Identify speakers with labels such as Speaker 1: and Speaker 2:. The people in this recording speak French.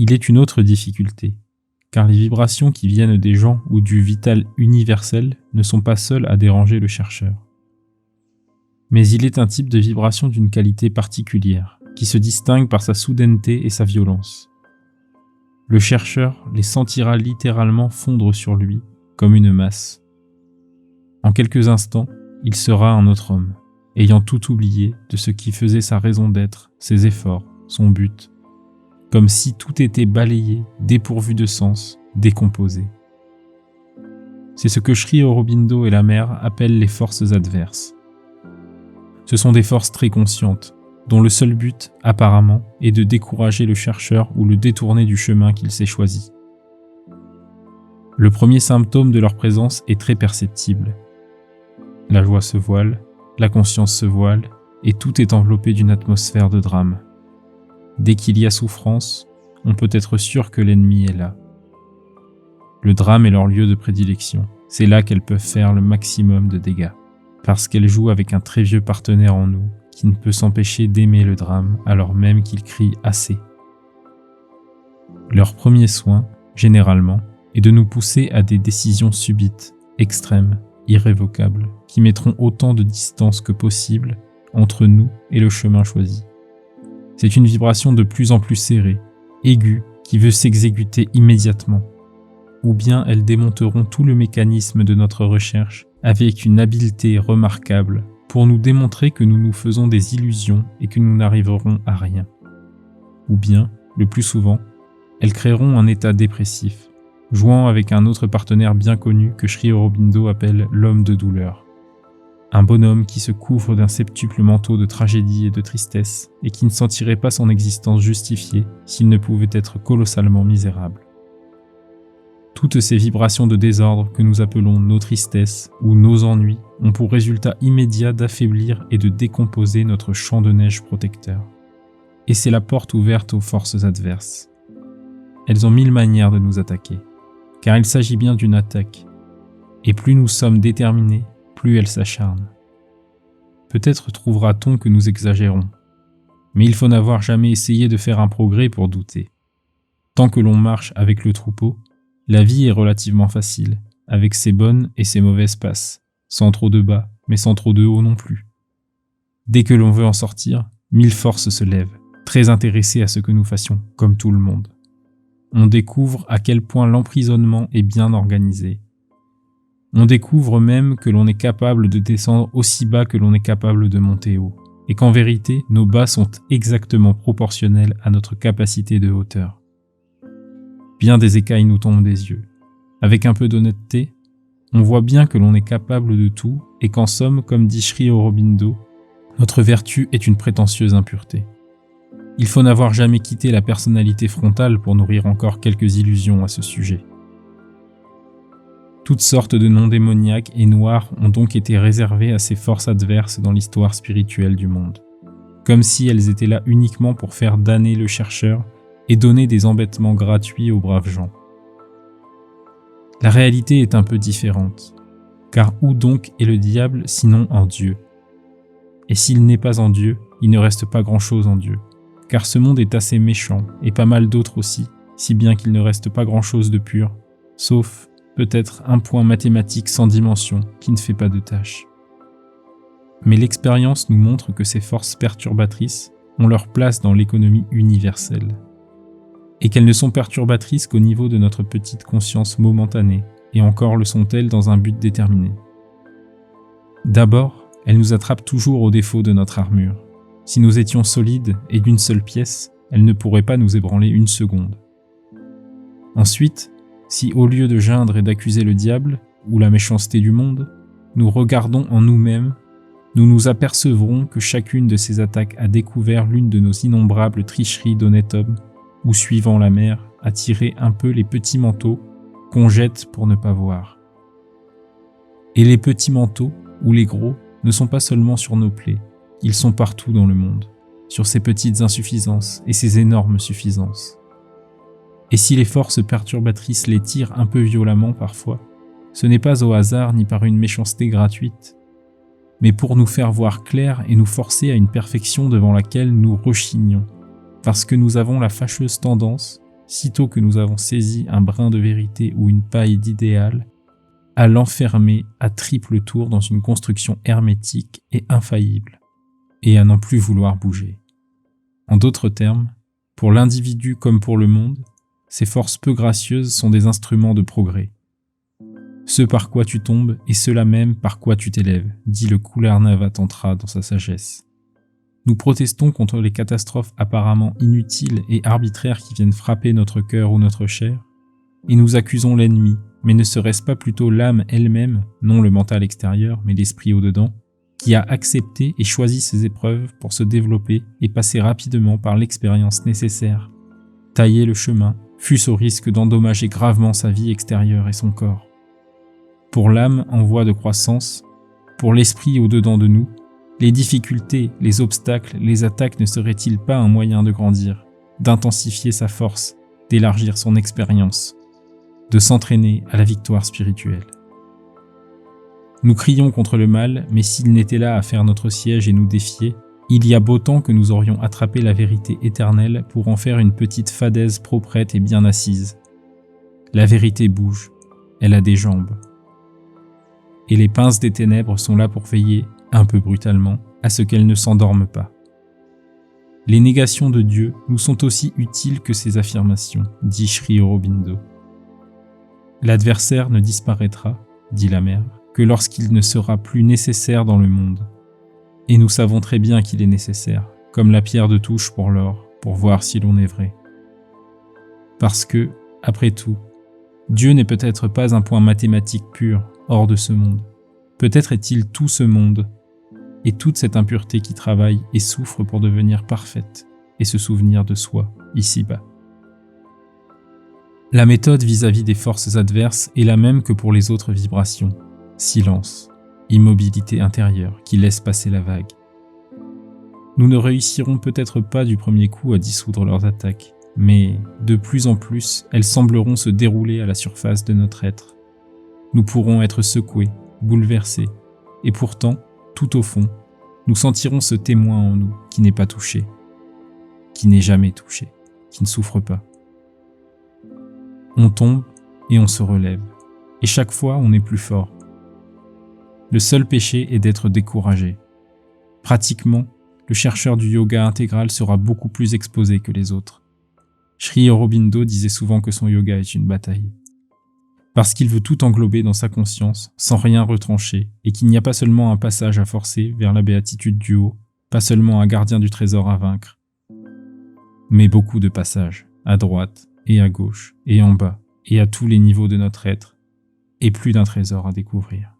Speaker 1: Il est une autre difficulté, car les vibrations qui viennent des gens ou du vital universel ne sont pas seules à déranger le chercheur. Mais il est un type de vibration d'une qualité particulière, qui se distingue par sa soudaineté et sa violence. Le chercheur les sentira littéralement fondre sur lui, comme une masse. En quelques instants, il sera un autre homme, ayant tout oublié de ce qui faisait sa raison d'être, ses efforts, son but, comme si tout était balayé, dépourvu de sens, décomposé. C'est ce que Sri Aurobindo et la mère appellent les forces adverses. Ce sont des forces très conscientes, dont le seul but, apparemment, est de décourager le chercheur ou le détourner du chemin qu'il s'est choisi. Le premier symptôme de leur présence est très perceptible. La joie se voile, la conscience se voile, et tout est enveloppé d'une atmosphère de drame. Dès qu'il y a souffrance, on peut être sûr que l'ennemi est là. Le drame est leur lieu de prédilection. C'est là qu'elles peuvent faire le maximum de dégâts, parce qu'elles jouent avec un très vieux partenaire en nous, qui ne peut s'empêcher d'aimer le drame alors même qu'il crie assez. Leur premier soin, généralement, est de nous pousser à des décisions subites, extrêmes, irrévocables, qui mettront autant de distance que possible entre nous et le chemin choisi. C'est une vibration de plus en plus serrée, aiguë, qui veut s'exécuter immédiatement. Ou bien elles démonteront tout le mécanisme de notre recherche avec une habileté remarquable pour nous démontrer que nous nous faisons des illusions et que nous n'arriverons à rien. Ou bien, le plus souvent, elles créeront un état dépressif, jouant avec un autre partenaire bien connu que Sri Aurobindo appelle l'homme de douleur. Un bonhomme qui se couvre d'un septuple manteau de tragédie et de tristesse et qui ne sentirait pas son existence justifiée s'il ne pouvait être colossalement misérable. Toutes ces vibrations de désordre que nous appelons nos tristesses ou nos ennuis ont pour résultat immédiat d'affaiblir et de décomposer notre champ de neige protecteur. Et c'est la porte ouverte aux forces adverses. Elles ont mille manières de nous attaquer, car il s'agit bien d'une attaque. Et plus nous sommes déterminés, plus elles s'acharnent. Peut-être trouvera-t-on que nous exagérons, mais il faut n'avoir jamais essayé de faire un progrès pour douter. Tant que l'on marche avec le troupeau, la vie est relativement facile, avec ses bonnes et ses mauvaises passes, sans trop de bas, mais sans trop de haut non plus. Dès que l'on veut en sortir, mille forces se lèvent, très intéressées à ce que nous fassions, comme tout le monde. On découvre à quel point l'emprisonnement est bien organisé. On découvre même que l'on est capable de descendre aussi bas que l'on est capable de monter haut, et qu'en vérité, nos bas sont exactement proportionnels à notre capacité de hauteur. Bien des écailles nous tombent des yeux. Avec un peu d'honnêteté, on voit bien que l'on est capable de tout et qu'en somme, comme dit Sri Aurobindo, notre vertu est une prétentieuse impureté. Il faut n'avoir jamais quitté la personnalité frontale pour nourrir encore quelques illusions à ce sujet. Toutes sortes de noms démoniaques et noirs ont donc été réservés à ces forces adverses dans l'histoire spirituelle du monde, comme si elles étaient là uniquement pour faire damner le chercheur et donner des embêtements gratuits aux braves gens. La réalité est un peu différente, car où donc est le diable sinon en Dieu? Et s'il n'est pas en Dieu, il ne reste pas grand-chose en Dieu, car ce monde est assez méchant, et pas mal d'autres aussi, si bien qu'il ne reste pas grand-chose de pur, sauf peut-être un point mathématique sans dimension qui ne fait pas de tâche. Mais l'expérience nous montre que ces forces perturbatrices ont leur place dans l'économie universelle, et qu'elles ne sont perturbatrices qu'au niveau de notre petite conscience momentanée, et encore le sont-elles dans un but déterminé. D'abord, elles nous attrapent toujours au défaut de notre armure. Si nous étions solides et d'une seule pièce, elles ne pourraient pas nous ébranler une seconde. Ensuite, si au lieu de geindre et d'accuser le diable, ou la méchanceté du monde, nous regardons en nous-mêmes, nous nous apercevrons que chacune de ces attaques a découvert l'une de nos innombrables tricheries d'honnête homme, ou suivant la mer, à tirer un peu les petits manteaux qu'on jette pour ne pas voir. Et les petits manteaux, ou les gros, ne sont pas seulement sur nos plaies, ils sont partout dans le monde, sur ces petites insuffisances et ces énormes suffisances. Et si les forces perturbatrices les tirent un peu violemment parfois, ce n'est pas au hasard ni par une méchanceté gratuite, mais pour nous faire voir clair et nous forcer à une perfection devant laquelle nous rechignons, parce que nous avons la fâcheuse tendance, sitôt que nous avons saisi un brin de vérité ou une paille d'idéal, à l'enfermer à triple tour dans une construction hermétique et infaillible, et à n'en plus vouloir bouger. En d'autres termes, pour l'individu comme pour le monde, ces forces peu gracieuses sont des instruments de progrès. Ce par quoi tu tombes est cela même par quoi tu t'élèves, dit le Kularnava Tantra dans sa sagesse. Nous protestons contre les catastrophes apparemment inutiles et arbitraires qui viennent frapper notre cœur ou notre chair, et nous accusons l'ennemi, mais ne serait-ce pas plutôt l'âme elle-même, non le mental extérieur, mais l'esprit au-dedans, qui a accepté et choisi ces épreuves pour se développer et passer rapidement par l'expérience nécessaire, tailler le chemin, fût-ce au risque d'endommager gravement sa vie extérieure et son corps. Pour l'âme en voie de croissance, pour l'esprit au-dedans de nous, les difficultés, les obstacles, les attaques ne seraient-ils pas un moyen de grandir, d'intensifier sa force, d'élargir son expérience, de s'entraîner à la victoire spirituelle? Nous crions contre le mal, mais s'il n'était là à faire notre siège et nous défier, il y a beau temps que nous aurions attrapé la vérité éternelle pour en faire une petite fadaise proprette et bien assise. La vérité bouge, elle a des jambes. Et les pinces des ténèbres sont là pour veiller, un peu brutalement, à ce qu'elles ne s'endorment pas. Les négations de Dieu nous sont aussi utiles que ces affirmations, dit Sri Aurobindo. L'adversaire ne disparaîtra, dit la mère, que lorsqu'il ne sera plus nécessaire dans le monde. Et nous savons très bien qu'il est nécessaire, comme la pierre de touche pour l'or, pour voir si l'on est vrai. Parce que, après tout, Dieu n'est peut-être pas un point mathématique pur, hors de ce monde. Peut-être est-il tout ce monde, et toute cette impureté qui travaille et souffre pour devenir parfaite et se souvenir de soi, ici-bas. La méthode vis-à-vis des forces adverses est la même que pour les autres vibrations. Silence, immobilité intérieure qui laisse passer la vague. Nous ne réussirons peut-être pas du premier coup à dissoudre leurs attaques, mais de plus en plus, elles sembleront se dérouler à la surface de notre être. Nous pourrons être secoués, bouleversés, et pourtant, tout au fond, nous sentirons ce témoin en nous qui n'est pas touché, qui n'est jamais touché, qui ne souffre pas. On tombe et on se relève, et chaque fois on est plus fort. Le seul péché est d'être découragé. Pratiquement, le chercheur du yoga intégral sera beaucoup plus exposé que les autres. Sri Aurobindo disait souvent que son yoga est une bataille. Parce qu'il veut tout englober dans sa conscience, sans rien retrancher, et qu'il n'y a pas seulement un passage à forcer vers la béatitude du haut, pas seulement un gardien du trésor à vaincre, mais beaucoup de passages, à droite et à gauche, et en bas, et à tous les niveaux de notre être, et plus d'un trésor à découvrir.